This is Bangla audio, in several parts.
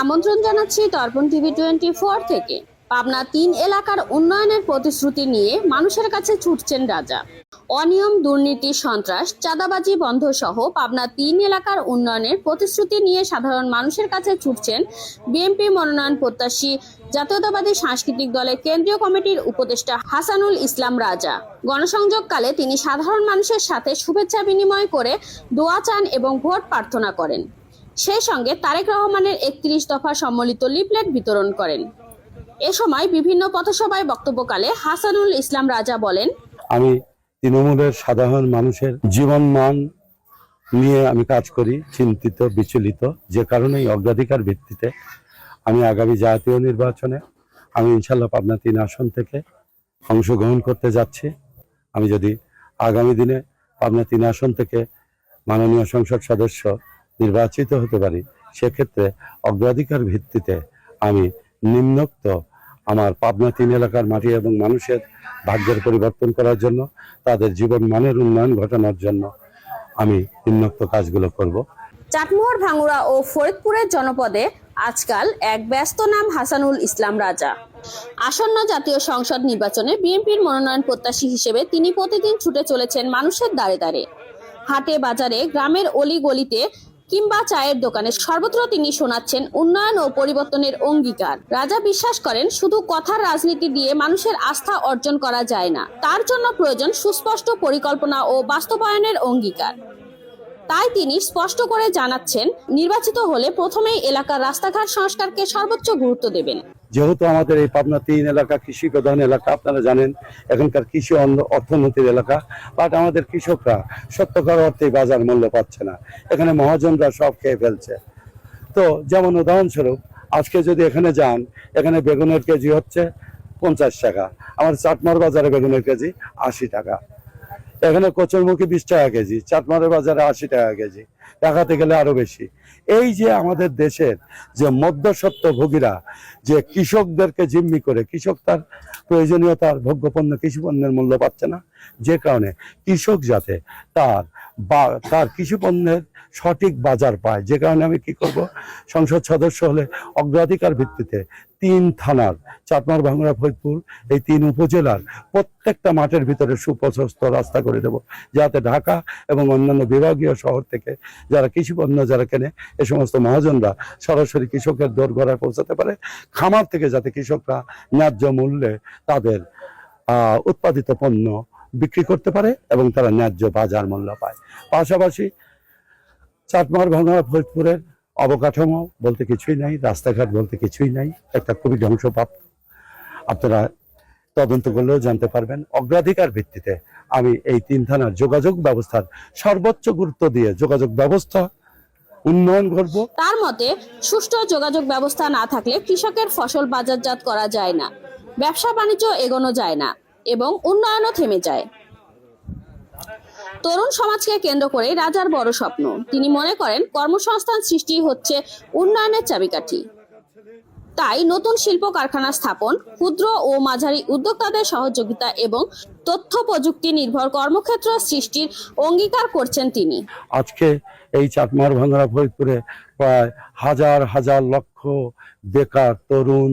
আমন্ত্রণ জানাচ্ছি দর্পণ টিভি 24 থেকে। পাবনা 3 এলাকার উন্নয়নের প্রতিশ্রুতি নিয়ে মানুষের কাছে ছুটছেন রাজা। অনিয়ম, দুর্নীতি, সন্ত্রাস, চাঁদাবাজি বন্ধ সহ পাবনা 3 এলাকার উন্নয়নের প্রতিশ্রুতি নিয়ে সাধারণ মানুষের কাছে ছুটছেন বিএনপি মনোনয়ন প্রত্যাশী জাতীয়তাবাদী সাংস্কৃতিক দলের কেন্দ্রীয় কমিটির উপদেষ্টা হাসানুল ইসলাম রাজা। গণসংযোগকালে তিনি সাধারণ মানুষের সাথে শুভেচ্ছা বিনিময় করে দোয়া চান এবং ভোট প্রার্থনা করেন। সেই সঙ্গে তারেক রহমানের 31 দফা সম্মিলিত লিফলেট বিতরণ করেন। এ সময় বিভিন্ন পথসভায় বক্তব্যকালে হাসানুল ইসলাম রাজা বলেন, আমি তৃণমূলের সাধারণ মানুষের জীবন মান নিয়ে আমি কাজ করি, চিন্তিত বিচলিত, যে কারণে অগ্রাধিকার ভিত্তিতে আমি আগামী জাতীয় নির্বাচনে আমি ইনশাল্লাহ পাবনা 3 আসন থেকে অংশগ্রহণ করতে যাচ্ছি। আমি যদি আগামী দিনে পাবনা 3 আসন থেকে মাননীয় সংসদ সদস্য নির্বাচিত হতে পারি, সেক্ষেত্রে অগ্রাধিকার ভিত্তিতে আমি নিম্নোক্ত আমার পাবনা 3 এলাকার মাটি এবং মানুষের ভাগ্যের পরিবর্তন করার জন্য, তাদের জীবন মানের উন্নয়ন ঘটানোর জন্য আমি নিম্নোক্ত কাজগুলো করব। চাটমোহর, ভাঙ্গুড়া ও ফরিদপুরের জনপদে আজকাল এক ব্যস্ত নাম হাসানুল ইসলাম রাজা। আসন্ন জাতীয় সংসদ নির্বাচনে বিএনপির মনোনয়ন প্রত্যাশী হিসেবে তিনি প্রতিদিন ছুটে চলেছেন মানুষের দ্বারে দ্বারে, হাটে বাজারে, গ্রামের অলি গলিতে কিংবা চায়ের দোকানে, সর্বত্র তিনি শোনাচ্ছেন উন্নয়ন ও পরিবর্তনের অঙ্গীকার। রাজা বিশ্বাস করেন, শুধু কথার রাজনীতি দিয়ে মানুষের আস্থা অর্জন করা যায় না, তার জন্য প্রয়োজন সুস্পষ্ট পরিকল্পনা ও বাস্তবায়নের অঙ্গীকার। তাই তিনি স্পষ্ট করে জানাচ্ছেন, নির্বাচিত হলে প্রথমেই এলাকার রাস্তাঘাট সংস্কারকে সর্বোচ্চ গুরুত্ব দেবেন। যেহেতু আমাদের এই পাবনা 3 এলাকা কৃষি প্রধান এলাকা, আপনারা জানেন এখানকার কৃষি অর্থনীতির এলাকা, বাট আমাদের কৃষকরা সত্যকার অর্থে বাজার মূল্য পাচ্ছে না। এখানে মহাজনরা সব খেয়ে ফেলছে। তো যেমন উদাহরণস্বরূপ, আজকে যদি এখানে যান, এখানে বেগুনের কেজি হচ্ছে 50 টাকা, আমার চাটমার বাজারে বেগুনের কেজি 80 টাকা, এখানে কচুরমুখী 20 টাকা কেজি, চাটমারের বাজারে 80 টাকা কেজি, দেখাতে গেলে আরো বেশি। এই যে আমাদের দেশের যে মধ্যস্বত্বভোগীরা যে কৃষকদেরকে জিম্মি করে, কৃষক তার প্রয়োজনীয়তার ভোগ্যপণ্য কৃষি পণ্যের মূল্য পাচ্ছে না, যে কারণে কৃষক যাতে তার কৃষি পণ্যের সঠিক বাজার পায়, যে কারণে আমি কি করব, সংসদ সদস্য হলে অগ্রাধিকার ভিত্তিতে 3 থানার চাটমার, ভাঙ্গুড়া, ফরিদপুর এই 3 উপজেলার প্রত্যেকটা মাঠের ভিতরে সুপ্রশস্ত রাস্তা করে দেব, যাতে ঢাকা এবং অন্যান্য বিভাগীয় শহর থেকে যারা কৃষি পণ্য যারা কেনে, এ সমস্ত মহাজনরা সরাসরি কৃষকের দোরগোড়ায় পৌঁছাতে পারে। খামার থেকে যাতে কৃষকরা ন্যায্য মূল্যে তাদের উৎপাদিত পণ্য বিক্রি করতে পারে এবং তারা ন্যায্য বাজার মূল্য পায়। পাশাপাশি চাটমার, ভাঙ্গুড়া, ফরিদপুরের অবকাঠামো বলতে কিছুই নাই, রাস্তাঘাট বলতে কিছুই নাই, একটা খুবই ধ্বংসপ্রাপ্ত। আপনারা তদন্ত করলেও জানতে পারবেন। অগ্রাধিকার ভিত্তিতে আমি এই 3 থানার যোগাযোগ ব্যবস্থার সর্বোচ্চ গুরুত্ব দিয়ে যোগাযোগ ব্যবস্থা উন্নয়ন করব। তার মতে, সুষ্ঠু যোগাযোগ ব্যবস্থা না থাকলে কৃষকের ফসল বাজারজাত করা যায় না, ব্যবসা বাণিজ্য এগোনো যায় না এবং উন্নয়নও থেমে যায়। তরুণ সমাজকে কেন্দ্র করে রাজার বড় স্বপ্ন। তিনি মনে করেন, কর্মসংস্থান সৃষ্টি হচ্ছে উন্নয়নের চাবিকাঠি। তাই নতুন শিল্প কারখানা স্থাপন, ক্ষুদ্র ও মাঝারি উদ্যোক্তাদের সহযোগিতা এবং তথ্য প্রযুক্তি নির্ভর কর্মক্ষেত্র সৃষ্টির অঙ্গীকার করছেন তিনি। আজকে এই চাটমার, ভাঙ্গুড়া, ফরিদপুরে প্রায় হাজার হাজার লক্ষ বেকার তরুণ,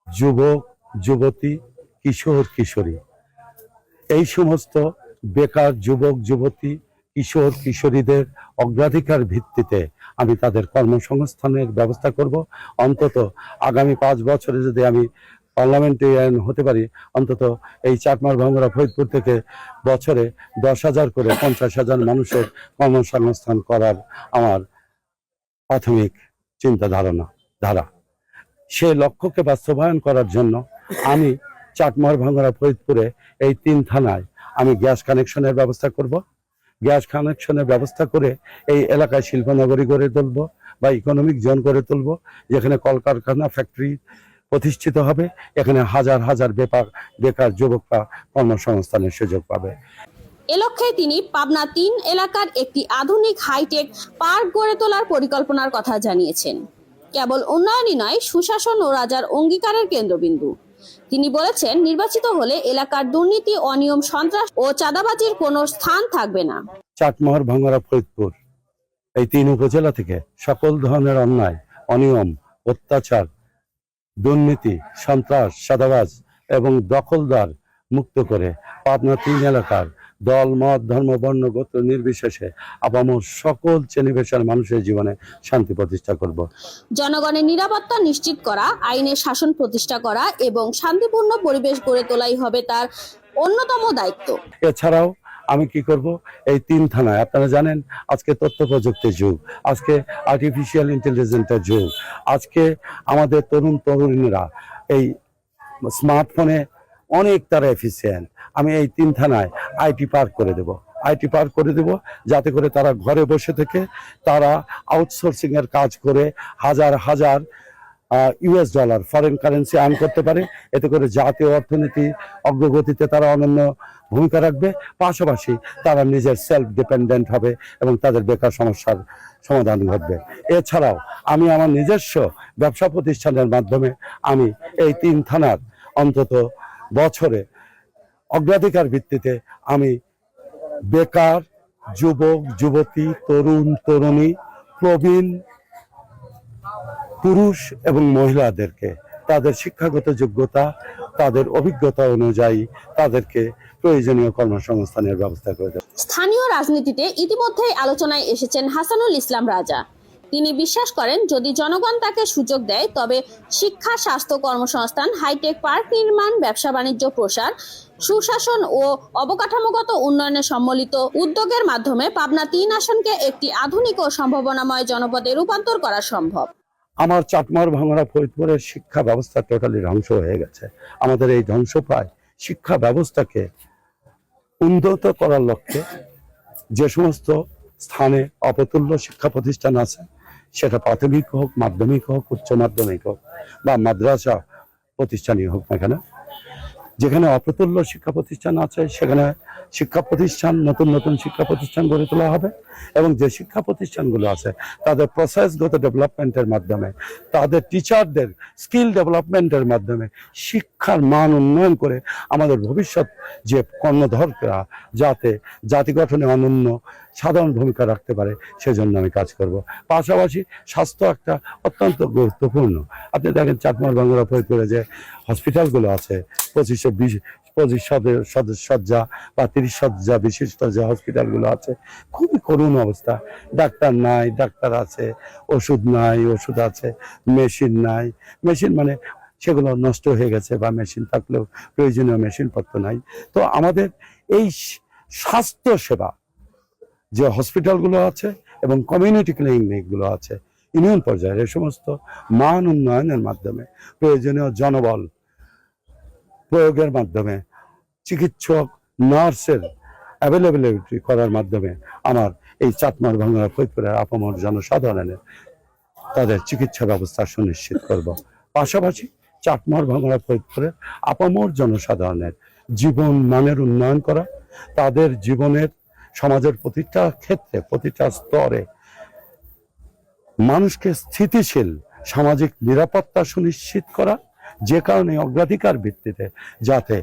যুবক, যুবতী, কিশোর, কিশোরী, এই সমস্ত বেকার যুবক, যুবতী, কিশোর, কিশোরীদের অগ্রাধিকার ভিত্তিতে আমি তাদের কর্মসংস্থানের ব্যবস্থা করব। অন্তত আগামী 5 বছরে যদি আমি পার্লামেন্টারিয়ান হতে পারি, অন্তত এই চাটমার, ভাঙ্গুড়া, ফরিদপুর থেকে বছরে 10,000 করে 50,000 মানুষের কর্মসংস্থান করার আমার প্রাথমিক চিন্তা ধারা। সেই লক্ষ্যকে বাস্তবায়ন করার জন্য আমি চাটমার, ভাঙ্গুড়া, ফরিদপুরে এই 3 থানায় আমি গ্যাস কানেকশনের ব্যবস্থা করব। গ্যাস কানেকশনের ব্যবস্থা করে এই এলাকায় শিল্পনগরী গড়ে তুলব বা ইকোনমিক জোন গড়ে তুলব, যেখানে কলকারখানা, ফ্যাক্টরি প্রতিষ্ঠিত হবে। এখানে হাজার হাজার বেকার যুবকরা কর্মসংস্থানের সুযোগ পাবে। এ লক্ষ্যে তিনি পাবনা 3 এলাকার একটি আধুনিক হাইটেক পার্ক গড়ে তোলার পরিকল্পনার কথা জানিয়েছেন। কেবল উন্নয়নই নয়, সুশাসন ও রাজার অঙ্গীকারের কেন্দ্রবিন্দু। তিনি বলেছেন, নির্বাচিত হলে এলাকার দুর্নীতি, অনিয়ম, সন্ত্রাস ও চাঁদাবাজির কোনো স্থান থাকবে না। চাটমোহর, ভাঙ্গুড়া, ফরিদপুর এই 3 উপজেলা থেকে সকল ধরনের অন্যায়, অনিয়ম অত্যাচার, দুর্নীতি, সন্ত্রাস, চাঁদাবাজ এবং দখলদার মুক্ত করে পাবনা 3 এলাকার দল, মত, ধর্ম, বর্ণ, গোত্র নির্বিশেষে আপামর সকল শ্রেণী পেশার মানুষের জীবনে শান্তি প্রতিষ্ঠা করব। জনগণের নিরাপত্তা নিশ্চিত করা, আইনের শাসন প্রতিষ্ঠা করা এবং শান্তিপূর্ণ পরিবেশ গড়ে তোলাই হবে তার অন্যতম দায়িত্ব। এছাড়াও আমি কি করব, এই 3 থানায় আপনারা জানেন আজকে তথ্য প্রযুক্তির যুগ, আজকে আর্টিফিশিয়াল ইন্টেলিজেন্সের যুগ, আজকে আমাদের তরুণ তরুণীরা এই স্মার্টফোনে অনেক তারা এফিসিয়েন্ট। আমি এই 3 থানায় আইটি পার্ক করে দেব যাতে করে তারা ঘরে বসে থেকে তারা আউটসোর্সিং এর কাজ করে হাজার হাজার US dollar foreign currency earn করতে পারে। এতে করে জাতীয় অর্থনীতি অগ্রগতিতে তারা অনন্য ভূমিকা রাখবে, পাশাপাশি তারা নিজের সেলফ ডিপেন্ডেন্ট হবে এবং তাদের বেকার সমস্যার সমাধান ঘটবে। এছাড়াও আমি আমার নিজস্ব ব্যবসা প্রতিষ্ঠানের মাধ্যমে আমি এই 3 থানার অন্তত বছরে অগ্রাধিকার ভিত্তিতে আমি বেকার যুবক যুবতী, তরুণ তরুণী, প্রবীণ পুরুষ এবং মহিলাদেরকে তাদের শিক্ষাগত যোগ্যতা, তাদের অভিজ্ঞতা অনুযায়ী তাদেরকে প্রয়োজনীয় কর্মসংস্থানের ব্যবস্থা করে দেব। স্থানীয় রাজনীতিতে ইতিমধ্যেই আলোচনায় এসেছেন হাসানুল ইসলাম রাজা। তিনি বিশ্বাস করেন যদি জনগণ তাকে সুযোগ দেয় তবে শিক্ষা, স্বাস্থ্য, কর্মসংস্থান, হাইটেক পার্ক নির্মাণ, ব্যবসা বাণিজ্য প্রসার, সুশাসন ও অবকাঠামোগত উন্নয়নের সম্মিলিত উদ্যোগের মাধ্যমে পাবনা 3 আসনকে একটি আধুনিক ও সম্ভাবনাময় জনপদে রূপান্তর করা সম্ভব। আমার চাটমার ভাঙড়া ফরিদপুরের শিক্ষা ব্যবস্থা টোটালি ধ্বংস হয়ে গেছে। আমাদের এই ধ্বংসপ্রায় শিক্ষা ব্যবস্থাকে উন্নত করার লক্ষ্যে যে সমস্ত স্থানে অপতুল্য শিক্ষা প্রতিষ্ঠান আছে, সেটা প্রাথমিক হোক, মাধ্যমিক হোক, উচ্চ মাধ্যমিক হোক বা মাদ্রাসা প্রতিষ্ঠানই হোক না কেন, যেখানে অপ্রতুল্য শিক্ষা প্রতিষ্ঠান আছে সেখানে শিক্ষা প্রতিষ্ঠান, নতুন নতুন শিক্ষা প্রতিষ্ঠান গড়ে তোলা হবে এবং যে শিক্ষা প্রতিষ্ঠানগুলো আছে তাদের প্রসেসগত ডেভেলপমেন্টের মাধ্যমে, তাদের টিচারদের স্কিল ডেভেলপমেন্টের মাধ্যমে শিক্ষার মান উন্নয়ন করে আমাদের ভবিষ্যৎ যে কর্ণধররা যাতে জাতি গঠনে অনন্য সাধারণ ভূমিকা রাখতে পারে সেজন্য আমি কাজ করব। পাশাপাশি স্বাস্থ্য একটা অত্যন্ত গুরুত্বপূর্ণ। আপনি দেখেন চাটমার বাংলা ফরিদপুরে যে হসপিটালগুলো আছে, 25 শয্যা বা 30 শয্যা বিশিষ্ট যে হসপিটালগুলো আছে, খুবই করুণ অবস্থা। ডাক্তার নাই, ডাক্তার আছে, ওষুধ নাই, ওষুধ আছে, মেশিন নাই। মেশিন মানে সেগুলো নষ্ট হয়ে গেছে বা মেশিন থাকলেও প্রয়োজনীয় মেশিনপত্র নাই। তো আমাদের এই স্বাস্থ্য সেবা যে হসপিটালগুলো আছে এবং কমিউনিটি ক্লিনিকগুলো আছে ইউনিয়ন পর্যায়ের, এই সমস্ত মান উন্নয়নের মাধ্যমে, প্রয়োজনীয় জনবল প্রয়োগের মাধ্যমে, চিকিৎসক নার্সের অ্যাভেলেবিলিটি করার মাধ্যমে আমার এই চাটমার ভাঙড়া ফরিদপুরের আপামর জনসাধারণের তাদের চিকিৎসা ব্যবস্থা সুনিশ্চিত করব। পাশাপাশি চাটমার ভাঙড়া ফরিদপুরের আপামর জনসাধারণের জীবন মানের উন্নয়ন করা, তাদের জীবনের সমাজের প্রতিটা ক্ষেত্রে, প্রতিটা স্তরে মানুষকে স্থিতিশীল সামাজিক নিরাপত্তা সুনিশ্চিত করা, যে কারণে অগ্রাধিকার ভিত্তিতে যাতে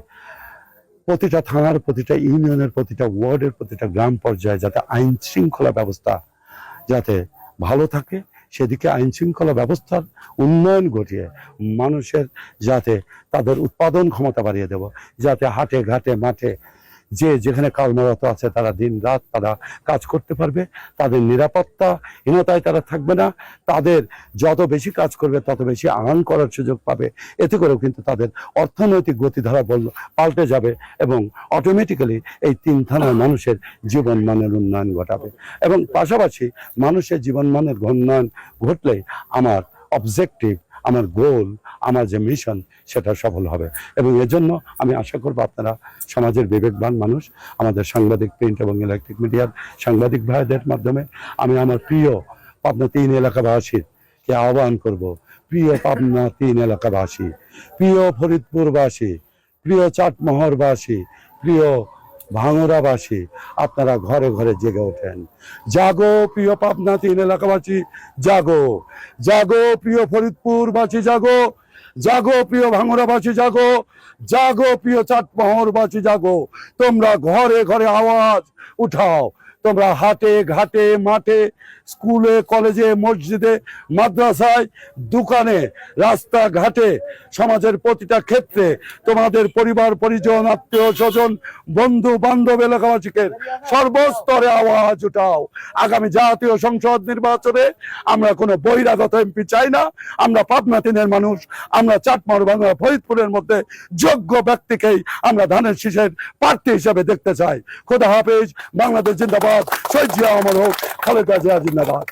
প্রতিটা থানার, প্রতিটা ইউনিয়নের, প্রতিটা ওয়ার্ডের, প্রতিটা গ্রাম পর্যায়ে যাতে আইন শৃঙ্খলা ব্যবস্থা যাতে ভালো থাকে, সেদিকে আইন শৃঙ্খলা ব্যবস্থার উন্নয়ন ঘটিয়ে মানুষের যাতে তাদের উৎপাদন ক্ষমতা বাড়িয়ে দেব, যাতে হাটে ঘাটে মাঠে যে যেখানে কর্মরত আছে তারা দিন রাত তারা কাজ করতে পারবে, তাদের নিরাপত্তাহীনতায় তারা থাকবে না, তাদের যত বেশি কাজ করবে তত বেশি আর্ন করার সুযোগ পাবে। এতে করেও কিন্তু তাদের অর্থনৈতিক গতিধারা পাল্টে যাবে এবং অটোমেটিক্যালি এই 3 থানার মানুষের জীবন মানের উন্নয়ন ঘটাবে এবং পাশাপাশি মানুষের জীবন মানের উন্নয়ন ঘটলে আমার অবজেক্টিভ, আমার গোল, আমার যে মিশন সেটা সফল হবে। এবং এজন্য আমি আশা করব আপনারা সমাজের বিবেকবান মানুষ, আমাদের সাংবাদিক, প্রিন্ট এবং ইলেকট্রিক মিডিয়ার সাংবাদিক ভাইদের মাধ্যমে আমি আমার প্রিয় পাবনা 3 এলাকাবাসীকে আহ্বান করব, প্রিয় পাবনা 3 এলাকাবাসী, প্রিয় ফরিদপুরবাসী, প্রিয় চাটমোহরবাসী, প্রিয় ভাঙড়াবাসী, আপনারা ঘরে ঘরে জেগে ওঠেন। জাগো প্রিয় পাবনা 3 এলাকাবাসী, জাগো, জাগো প্রিয় ফরিদপুরবাসী, জাগো, জাগো প্রিয় ভাঙড়াবাসী, জাগো, জাগো প্রিয় চাটমোহরবাসী, জাগো। তোমরা ঘরে ঘরে আওয়াজ উঠাও, তোমরা হাটে ঘাটে মাঠে স্কুলে, কলেজে, মসজিদে, মাদ্রাসায়, দোকানে, রাস্তাঘাটে, সমাজের প্রতিটা ক্ষেত্রে তোমাদের পরিবার পরিজন, আত্মীয় স্বজন, বন্ধু বান্ধব, এলাকাবাসীকে সর্বস্তরে আওয়াজ উঠাও। আগামী জাতীয় সংসদ নির্বাচনে আমরা কোনো বহিরাগত এমপি চাই না। আমরা পাবনা 3-এর মানুষ, আমরা চাটমোহর বাংলা ফরিদপুরের মধ্যে যোগ্য ব্যক্তিকেই আমরা ধানের শীষের প্রার্থী হিসেবে দেখতে চাই। খোদা হাফেজ। বাংলাদেশ জিন্দাবাদ। শহীদ জিয়া অমর হোক। খালেদা জিয়া জিন্দাবাদ।